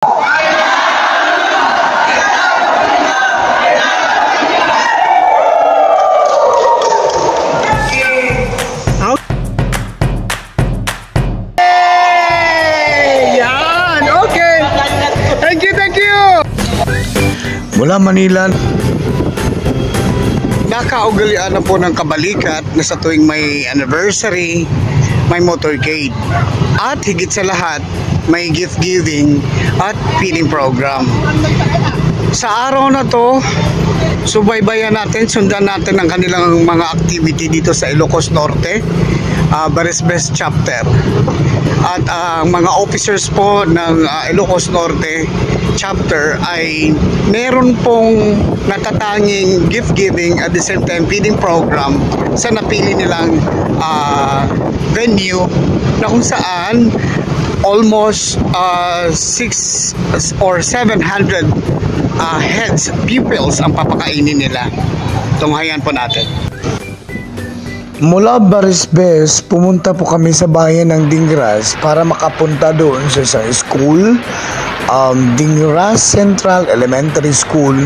Yan! Okay! Thank you, thank you! Mula Manila, Nakaugalian na po ng Kabalikat na sa tuwing may anniversary, may motorcade. At higit sa lahat, may gift giving at feeding program. Sa araw na to, subaybayan natin, sundan natin ang kanilang mga activity dito sa Ilocos Norte, Barisbes Chapter. At ang mga officers po ng Ilocos Norte Chapter ay meron pong natatanging gift giving at the same time feeding program sa napili nilang venue na kung saan almost 600 or 700 heads, pupils ang papakainin nila. Tunghayan po natin. mula Barisbes, pumunta po kami sa bayan ng Dingras para makapunta doon sa isang school, Dingras Central Elementary School,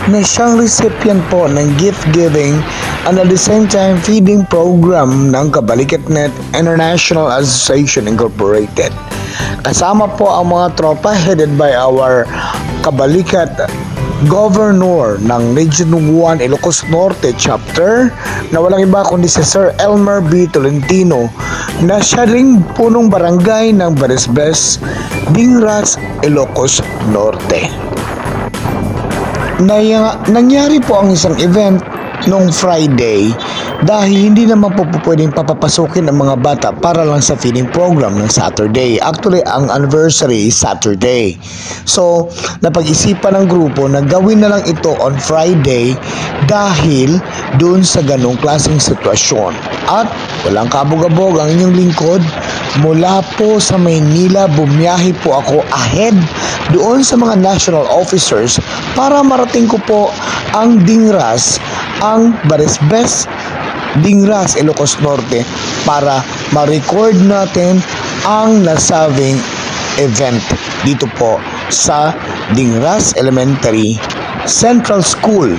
na siyang recipient po ng gift giving and at the same time feeding program ng Kabalikatnet International Association Incorporated. Kasama po ang mga tropa headed by our Kabalikat Governor ng Region 1 Ilocos Norte Chapter na walang iba kundi si Sir Elmer B. Tolentino na siya ring punong barangay ng Barisbes, Dingras, Ilocos Norte. Nangyari po ang isang event noong Friday dahil hindi naman po pwedeng papapasukin ang mga bata para lang sa feeding program ng Saturday. Actually, ang anniversary is Saturday. So, napag-isipan ng grupo na gawin na lang ito on Friday dahil doon sa ganong klaseng sitwasyon. At walang kabog-abog ang inyong lingkod. Mula po sa Maynila, bumiyahe po ako ahead doon sa mga national officers para marating ko po ang Dingras, ang Barisbes, Dingras, Ilocos Norte para ma-record natin ang nasabing event dito po sa Dingras Elementary Central School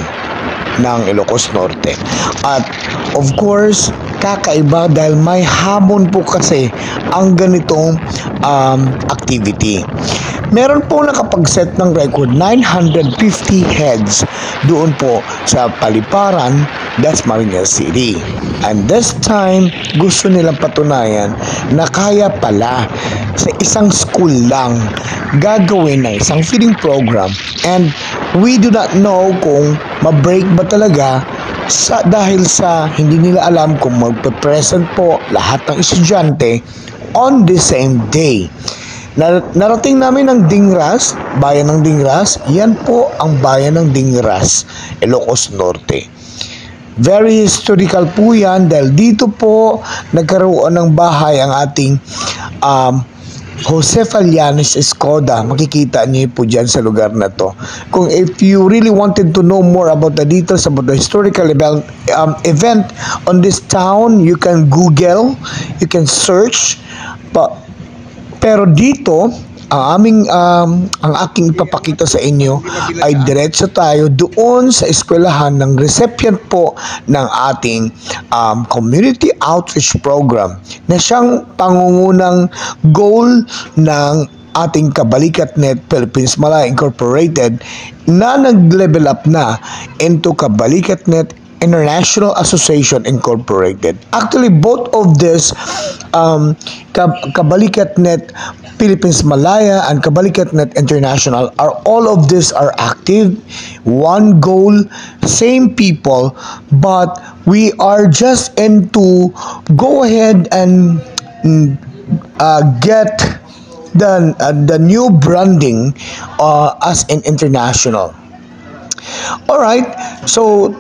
ng Ilocos Norte. At of course, kakaiba dahil may hamon po kasi ang ganitong activity. Meron po nakapag-set ng record 950 heads doon po sa Paliparan, Dasmariñas City. And this time, gusto nilang patunayan na kaya pala sa isang school lang gagawin ng isang feeding program. And we do not know kung ma-break ba talaga dahil sa hindi nila alam kung magpe-present po lahat ng estudyante on the same day. Narating namin ng Dingras, bayan ng Dingras. Yan po ang bayan ng Dingras, Ilocos Norte. Very historical po yan dahil dito po nagkaroon ng bahay ang ating Jose Fallanes Escoda. Makikita niyo po dyan sa lugar na to. Kung if you really wanted to know more about the details about the historical event on this town, you can Google, you can search. Pero dito, ang aking ipapakita sa inyo ay diretso tayo doon sa eskwelahan ng recipient po ng ating community outreach program na siyang pangungunang goal ng ating Kabalikatnet Philippines Malaya Incorporated na nag-level up na into Kabalikatnet International Association Incorporated. Actually, both of this Kabalikatnet Philippines Malaya and Kabalikatnet International all of these are active, one goal, same people, but we are just into go ahead and get the new branding as an international. Alright, so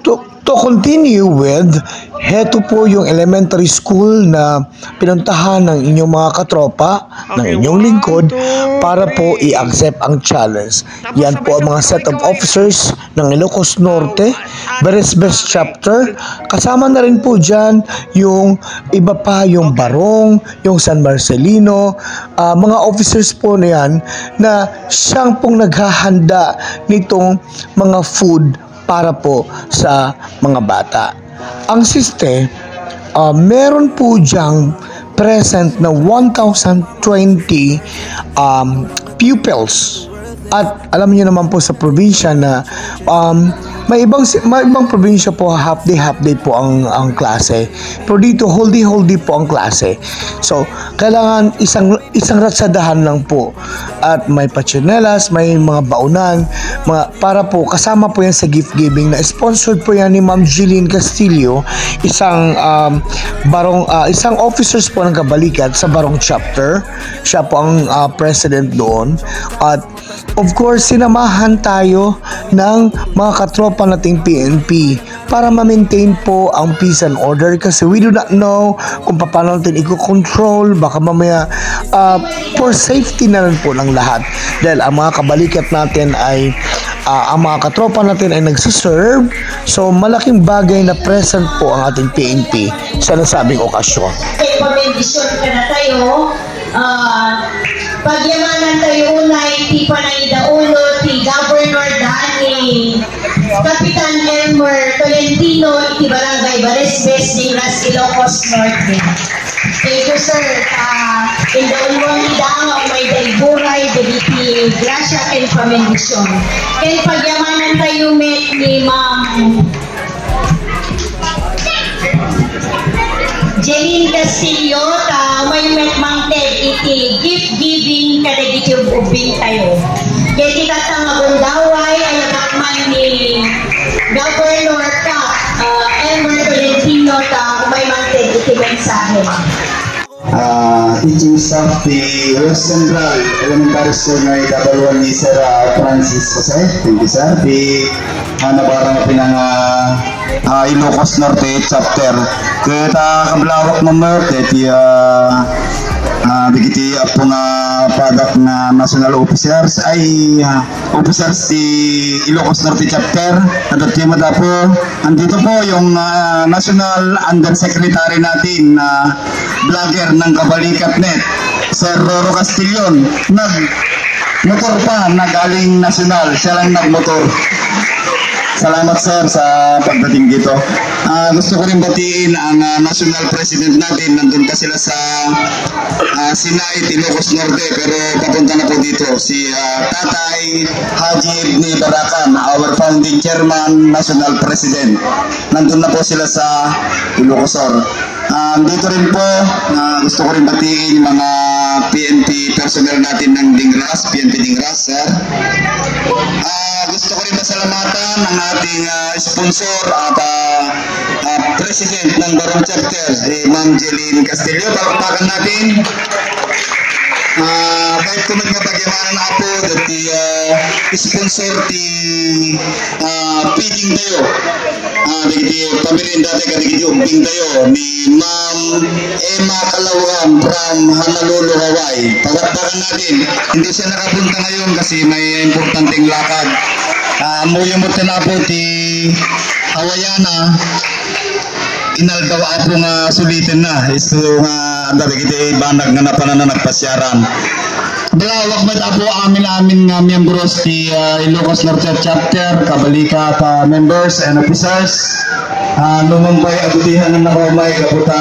To continue with, heto po yung elementary school na pinuntahan ng inyong mga katropa, ng inyong lingkod, para po i-accept ang challenge. Yan po ang mga set of officers ng Ilocos Norte, Beresbes Chapter. Kasama na rin po dyan yung iba pa, yung Barong, yung San Marcelino, mga officers po na yan na siyang pong naghahanda nitong mga food para po sa mga bata. Ang siste, meron po diyang present na 1,020 pupils. At alam niyo naman po sa probinsya na may ibang probinsya po half day po ang klase. Pero dito whole day po ang klase. So kailangan isang ratsadahan lang po. At may pachinelas, may mga baunan, para po kasama po yan sa gift giving na sponsored po yan ni Ma'am Jeline Castillo, isang isang officers po ng Kabalikat sa Barong Chapter. Siya po ang president doon. At of course, sinamahan tayo ng mga katropa nating PNP para ma-maintain po ang peace and order kasi we do not know kung paano natin i-control, baka mamaya for safety na rin po ng lahat dahil ang mga kabalikat natin ay ang mga katropa natin ay nagsiserve, so malaking bagay na present po ang ating PNP sa nasabing okasyon. Pamendisyon ka na tayo, pagyamanan tayo unay, ti Panay Daulo, ti Governor Dani, Kapitan Elmer Tolentino, ti Barangay Beresbes, ni Ras Ilocos Norte. Thank you, sir. Indaulo ni Daang, may daiburay, dagiti grasya ken pamendisyon. Ken pagyamanan tayo ni Ma'am Jeline Castillo, may metmangted iti gift giving kadagiti ubing tayo. Kaya katang agundaway ay nakakman ni Governor Elmer Tolentino may mangted iti mensahe. Teaching staff the West Central Elementary School na ikabaluan ni Sir Francis Jose. Thank you, sir. Di nabarang pinang Ilocos Norte Chapter. Kaya kablawak ng Norte, bigiti po nga padak na national officers ay officers di Ilocos Norte Chapter. At timada po, andito po yung National Undersecretary natin na vlogger ng Kabalikat Net, Sir Roro Castillon. Nag-motor pa, nagaling national, siya lang nag-motor. Salamat, sir, sa pagdating dito. Gusto ko rin batiin ang national president natin. Nandun pa sila sa Sinay, Ilocos Norte, pero papunta na po dito si Tatay Haji Ibni Barakan, our founding chairman, national president. Nandun na po sila sa Ilocosor. Dito rin po, gusto ko rin batiin mga PNP personnel natin ng Dingras, PNP Dingras, sir. Gusto ko rin masalamatan ang ating sponsor at president ng Barong Chapter, si Ma'am Jeline Castillo. Palakpakan natin. Kahit kung nagpapagyamanan na po dati sponsor ti feeding tayo. Dagiti pamirin dati kadagiti umbing tayo ni Ma'am Emma Kalawang from Honolulu, Hawaii. Palakpakan natin. Hindi siya nakapunta ngayon kasi may importanteng lakad. Muyo mo tinapo ti Hawaiiana. Inaldaw ako nga sulitin na. Isto nga dari kita banag nga napanan na nagpasyaran. Balawak met apo amin nga miyembros ti Ilocos Norte Chapter, Kabalikat members and officers. Lumumpay agutihan na nakamay kaputa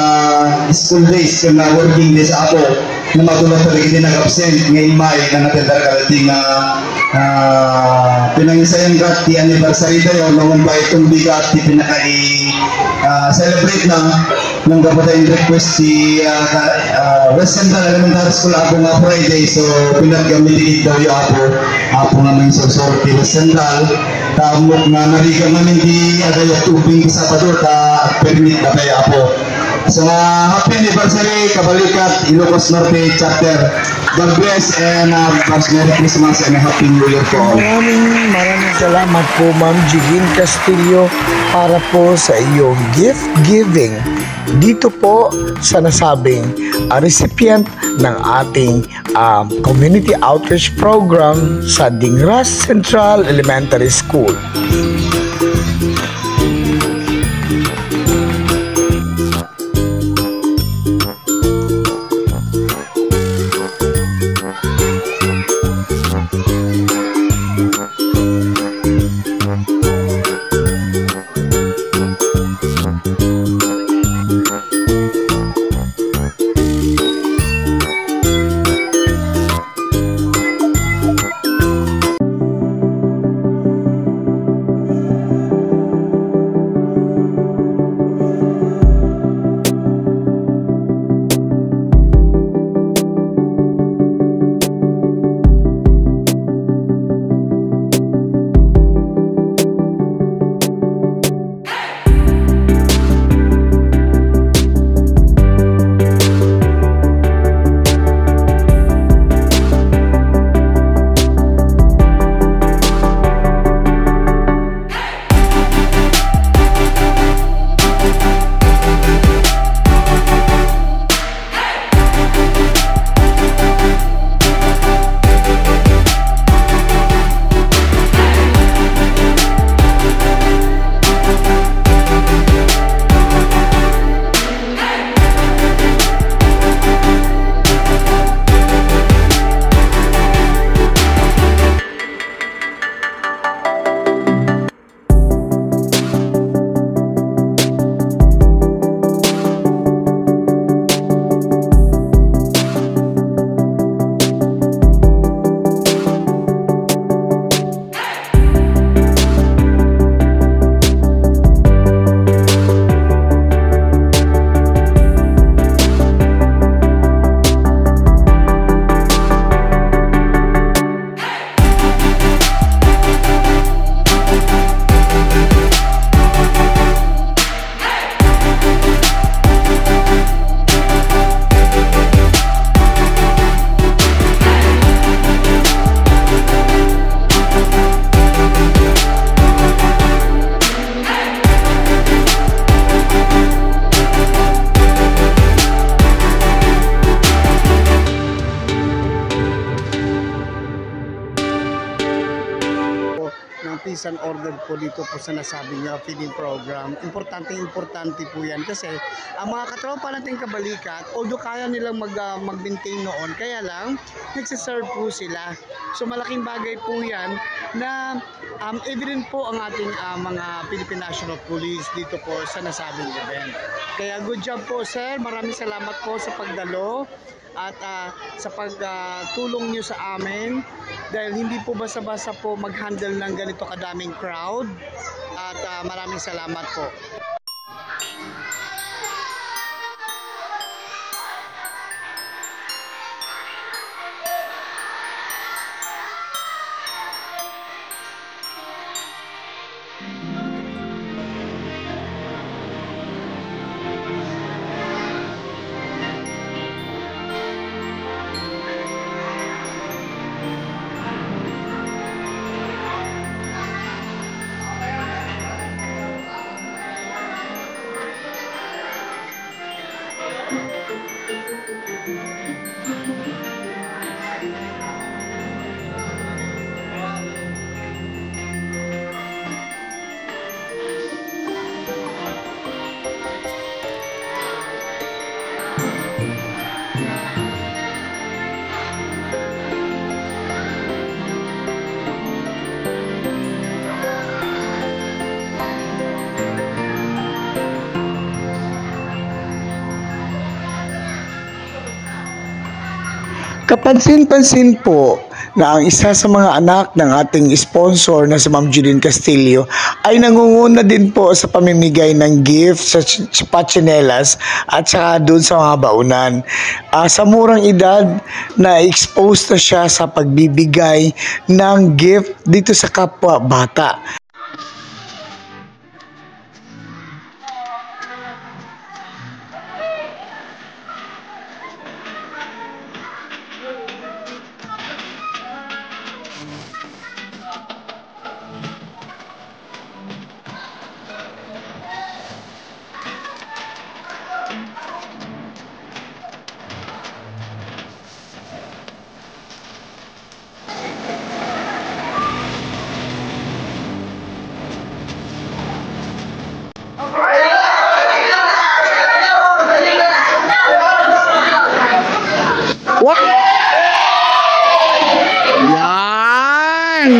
school days na working days ako na matulog pa rin nag-absent ngayon may na natendar kalating pinangisayan ka ti anniversary tayo lumumpay itong bigat ti pinaka-celebrate na nang kapatay request si West Central Elementary School ako nga Friday, so pinag-gamitin daw yung ako nga may sorti West Central tamok na narigang namin di agay at tubing sa Sabado ta permit na kaya ako So, happy anniversary, Kabalikat, Ilocos Norte Chapter. God bless and Merry Christmas and Happy New Year to all. Maraming salamat po Ma'am Jeline Castillo para po sa iyong gift giving dito po sa nasabing recipient ng ating community outreach program sa Dingras Central Elementary School. peace and order po dito po sa nasabing feeding program. Importante po yan kasi ang mga katropa nating kabalikat, although kaya nilang mag-maintain noon, kaya lang nagsiserve po sila. So malaking bagay po yan na evident po ang ating mga Philippine National Police dito po sa nasabing event. Kaya good job po sir, maraming salamat po sa pagdalo at sa pagtulong nyo sa amin dahil hindi po basta-basta po mag-handle ng ganito kadaming crowd at maraming salamat po. Kapansin-pansin po na ang isa sa mga anak ng ating sponsor na si Ma'am Jeline Castillo ay nangunguna din po sa pamimigay ng gift sa pachinelas at saka doon sa mga baunan. Sa murang edad, na-expose na siya sa pagbibigay ng gift dito sa kapwa bata. What? Yan!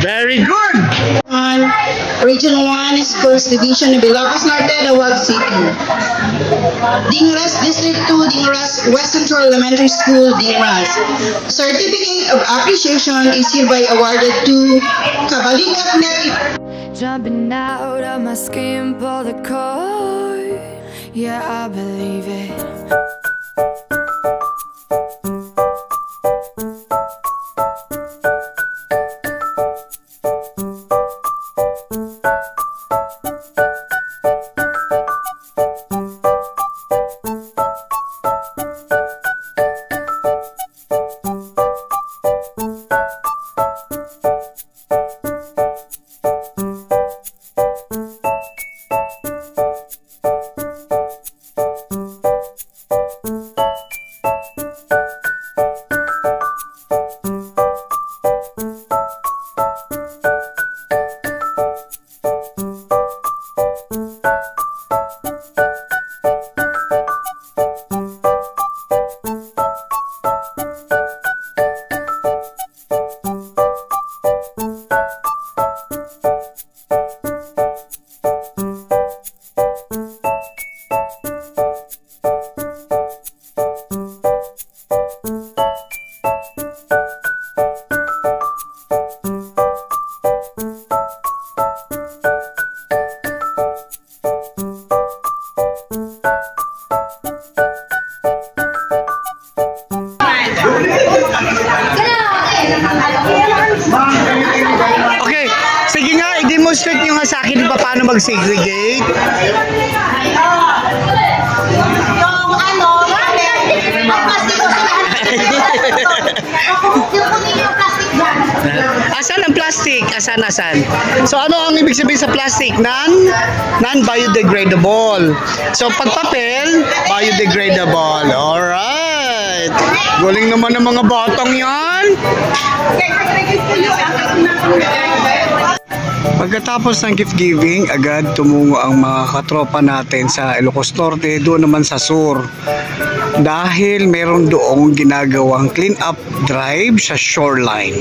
Very good! Region 1 Schools Division of Ilocos Norte, Dawag City. Dingras District 2, Dingras West Central Elementary School, Dingras. Certificate of Appreciation is hereby awarded to Kabalikat Net. Jumping out of my skin, pull the cord. Yeah, I believe it. Okay, sige nga, i-demonstrate nyo nga sa akin pa paano mag-segregate. Yung ano, plastic ko yung plastic dyan. Asan ang plastic? Asan? So ano ang ibig sabihin sa plastic? Non-biodegradable. So pag papel, biodegradable. Alright. Galing naman ng mga batang yan. Pagkatapos ng gift giving, agad tumungo ang mga katropa natin sa Ilocos Norte, doon naman sa Sur. Dahil meron doong ginagawang clean up drive sa shoreline.